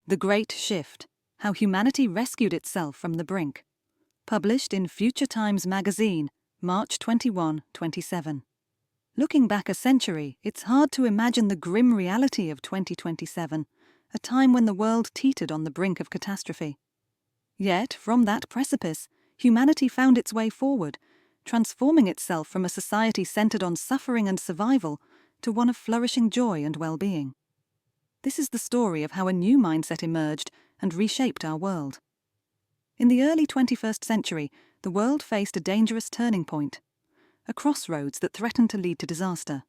The Great Shift: How Humanity Rescued Itself from the Brink. Published in Future Times magazine, March 21, 27. Looking back a century, it's hard to imagine the grim reality of 2027, a time when the world teetered on the brink of catastrophe. Yet, from that precipice, humanity found its way forward, transforming itself from a society centered on suffering and survival to one of flourishing joy and well-being. This is the story of how a new mindset emerged and reshaped our world. In the early 21st century, the world faced a dangerous turning point, a crossroads that threatened to lead to disaster.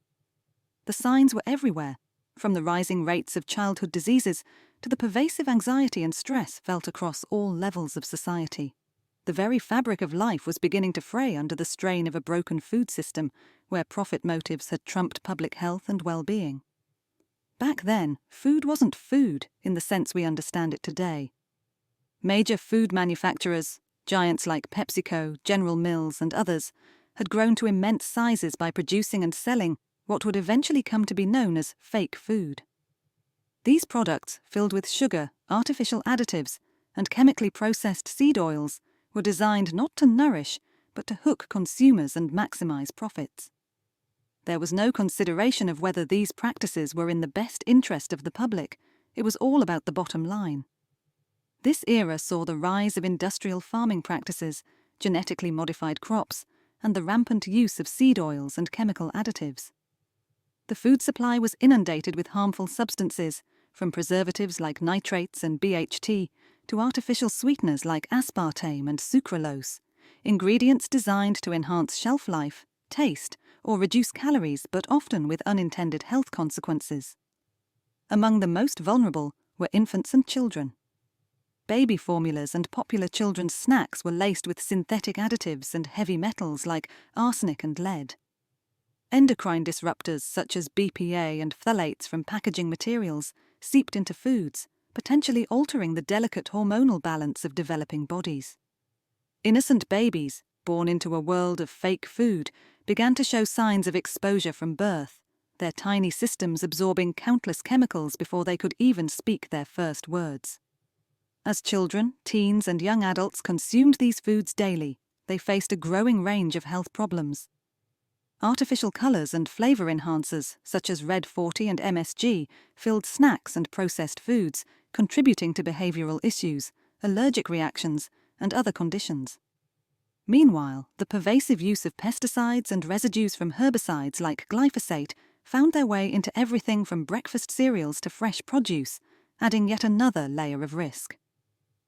The signs were everywhere, from the rising rates of childhood diseases to the pervasive anxiety and stress felt across all levels of society. The very fabric of life was beginning to fray under the strain of a broken food system where profit motives had trumped public health and well-being. Back then, food wasn't food in the sense we understand it today. Major food manufacturers, giants like PepsiCo, General Mills, and others, had grown to immense sizes by producing and selling what would eventually come to be known as fake food. These products, filled with sugar, artificial additives, and chemically processed seed oils, were designed not to nourish, but to hook consumers and maximize profits. There was no consideration of whether these practices were in the best interest of the public. It was all about the bottom line. This era saw the rise of industrial farming practices, genetically modified crops, and the rampant use of seed oils and chemical additives. The food supply was inundated with harmful substances, from preservatives like nitrates and BHT to artificial sweeteners like aspartame and sucralose, ingredients designed to enhance shelf life, taste, or reduce calories, but often with unintended health consequences. Among the most vulnerable were infants and children. Baby formulas and popular children's snacks were laced with synthetic additives and heavy metals like arsenic and lead. Endocrine disruptors such as BPA and phthalates from packaging materials seeped into foods, potentially altering the delicate hormonal balance of developing bodies. Innocent babies, born into a world of fake food, began to show signs of exposure from birth, their tiny systems absorbing countless chemicals before they could even speak their first words. As children, teens, and young adults consumed these foods daily, they faced a growing range of health problems. Artificial colors and flavor enhancers, such as Red 40 and MSG, filled snacks and processed foods, contributing to behavioral issues, allergic reactions, and other conditions. Meanwhile, the pervasive use of pesticides and residues from herbicides like glyphosate found their way into everything from breakfast cereals to fresh produce, adding yet another layer of risk.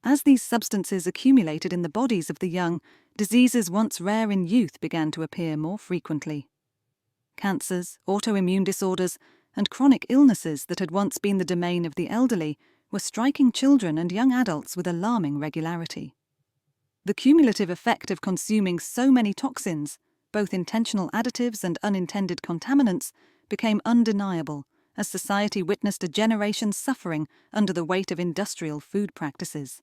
As these substances accumulated in the bodies of the young, diseases once rare in youth began to appear more frequently. Cancers, autoimmune disorders, and chronic illnesses that had once been the domain of the elderly were striking children and young adults with alarming regularity. The cumulative effect of consuming so many toxins, both intentional additives and unintended contaminants, became undeniable as society witnessed a generation suffering under the weight of industrial food practices.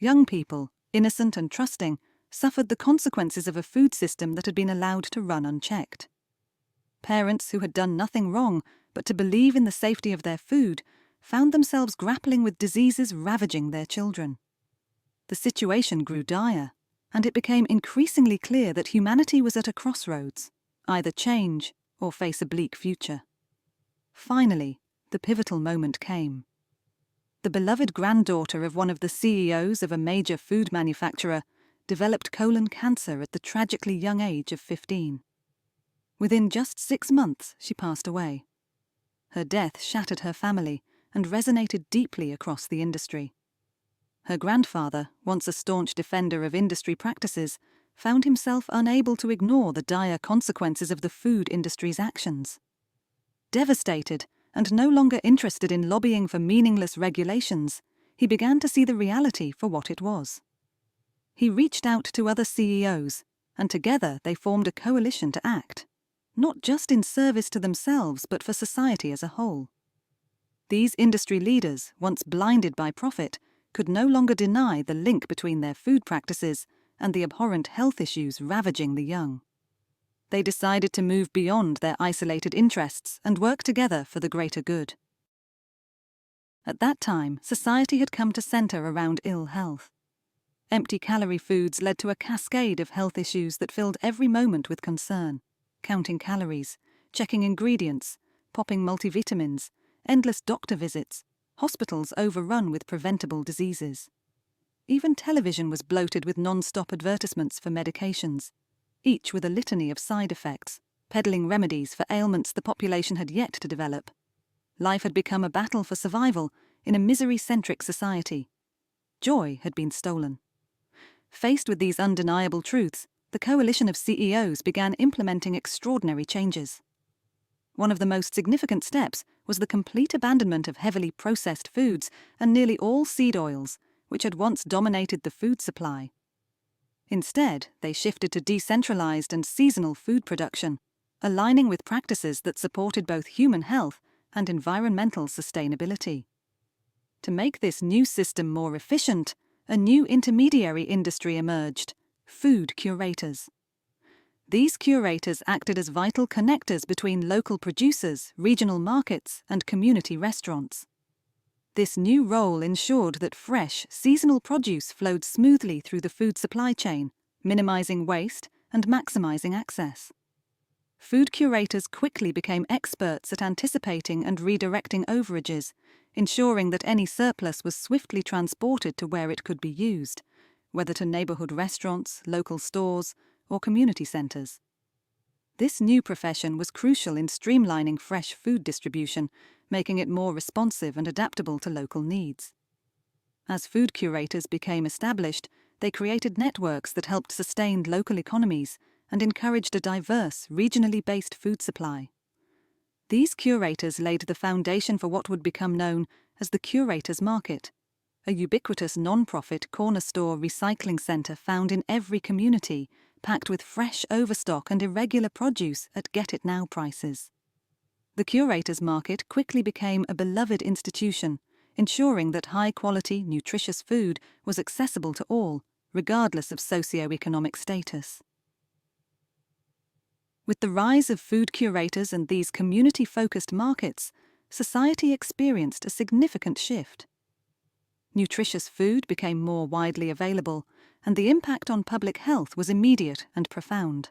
Young people, innocent and trusting, suffered the consequences of a food system that had been allowed to run unchecked. Parents who had done nothing wrong but to believe in the safety of their food found themselves grappling with diseases ravaging their children. The situation grew dire, and it became increasingly clear that humanity was at a crossroads, either change or face a bleak future. Finally, the pivotal moment came. The beloved granddaughter of one of the CEOs of a major food manufacturer developed colon cancer at the tragically young age of 15. Within just 6 months, she passed away. Her death shattered her family and resonated deeply across the industry. Her grandfather, once a staunch defender of industry practices, found himself unable to ignore the dire consequences of the food industry's actions. Devastated, and no longer interested in lobbying for meaningless regulations, he began to see the reality for what it was. He reached out to other CEOs, and together they formed a coalition to act, not just in service to themselves but for society as a whole. These industry leaders, once blinded by profit, could no longer deny the link between their food practices and the abhorrent health issues ravaging the young. They decided to move beyond their isolated interests and work together for the greater good. At that time, society had come to center around ill health. Empty calorie foods led to a cascade of health issues that filled every moment with concern: counting calories, checking ingredients, popping multivitamins, endless doctor visits, hospitals overrun with preventable diseases. Even television was bloated with non-stop advertisements for medications, each with a litany of side effects, peddling remedies for ailments the population had yet to develop. Life had become a battle for survival in a misery-centric society. Joy had been stolen. Faced with these undeniable truths, the coalition of CEOs began implementing extraordinary changes. One of the most significant steps was the complete abandonment of heavily processed foods and nearly all seed oils, which had once dominated the food supply. Instead, they shifted to decentralized and seasonal food production, aligning with practices that supported both human health and environmental sustainability. To make this new system more efficient, a new intermediary industry emerged: food curators. These curators acted as vital connectors between local producers, regional markets, and community restaurants. This new role ensured that fresh, seasonal produce flowed smoothly through the food supply chain, minimizing waste and maximizing access. Food curators quickly became experts at anticipating and redirecting overages, ensuring that any surplus was swiftly transported to where it could be used, whether to neighborhood restaurants, local stores, or community centers. This new profession was crucial in streamlining fresh food distribution, making it more responsive and adaptable to local needs. As food curators became established, they created networks that helped sustain local economies and encouraged a diverse, regionally based food supply. These curators laid the foundation for what would become known as the Curators Market, a ubiquitous non-profit corner store recycling center found in every community, packed with fresh overstock and irregular produce at get-it-now prices. The Curators Market quickly became a beloved institution, ensuring that high-quality, nutritious food was accessible to all, regardless of socio-economic status. With the rise of food curators and these community-focused markets, society experienced a significant shift. Nutritious food became more widely available, and the impact on public health was immediate and profound.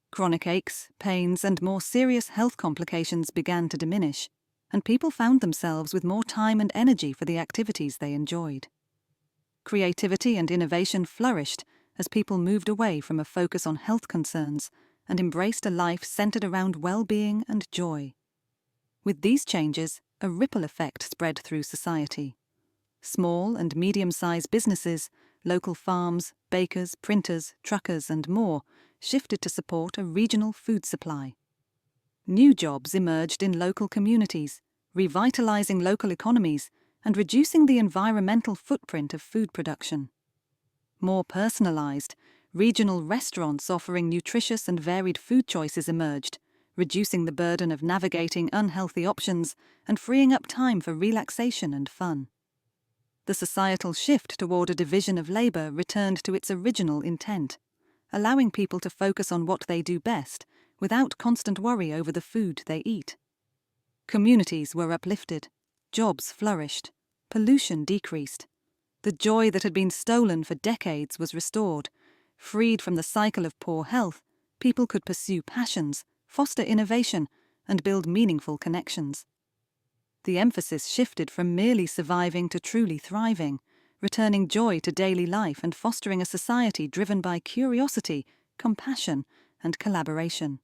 Chronic aches, pains, and more serious health complications began to diminish, and people found themselves with more time and energy for the activities they enjoyed. Creativity and innovation flourished as people moved away from a focus on health concerns and embraced a life centered around well-being and joy. With these changes, a ripple effect spread through society. Small and medium-sized businesses, local farms, bakers, printers, truckers, and more shifted to support a regional food supply. New jobs emerged in local communities, revitalizing local economies and reducing the environmental footprint of food production. More personalized, regional restaurants offering nutritious and varied food choices emerged, reducing the burden of navigating unhealthy options and freeing up time for relaxation and fun. The societal shift toward a division of labor returned to its original intent, allowing people to focus on what they do best without constant worry over the food they eat. Communities were uplifted, jobs flourished, pollution decreased. The joy that had been stolen for decades was restored. Freed from the cycle of poor health, people could pursue passions, foster innovation, and build meaningful connections. The emphasis shifted from merely surviving to truly thriving, returning joy to daily life and fostering a society driven by curiosity, compassion, and collaboration.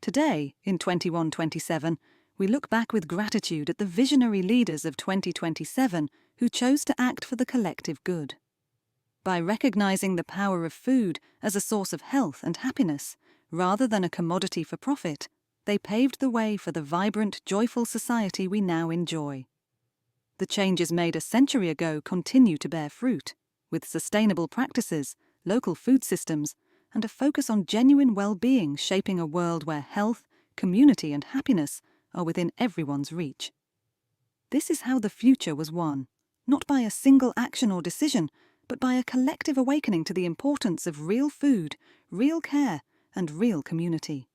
Today, in 2127, we look back with gratitude at the visionary leaders of 2027 who chose to act for the collective good. By recognizing the power of food as a source of health and happiness, rather than a commodity for profit, they paved the way for the vibrant, joyful society we now enjoy. The changes made a century ago continue to bear fruit, with sustainable practices, local food systems, and a focus on genuine well-being shaping a world where health, community, and happiness are within everyone's reach. This is how the future was won, not by a single action or decision, but by a collective awakening to the importance of real food, real care, and real community.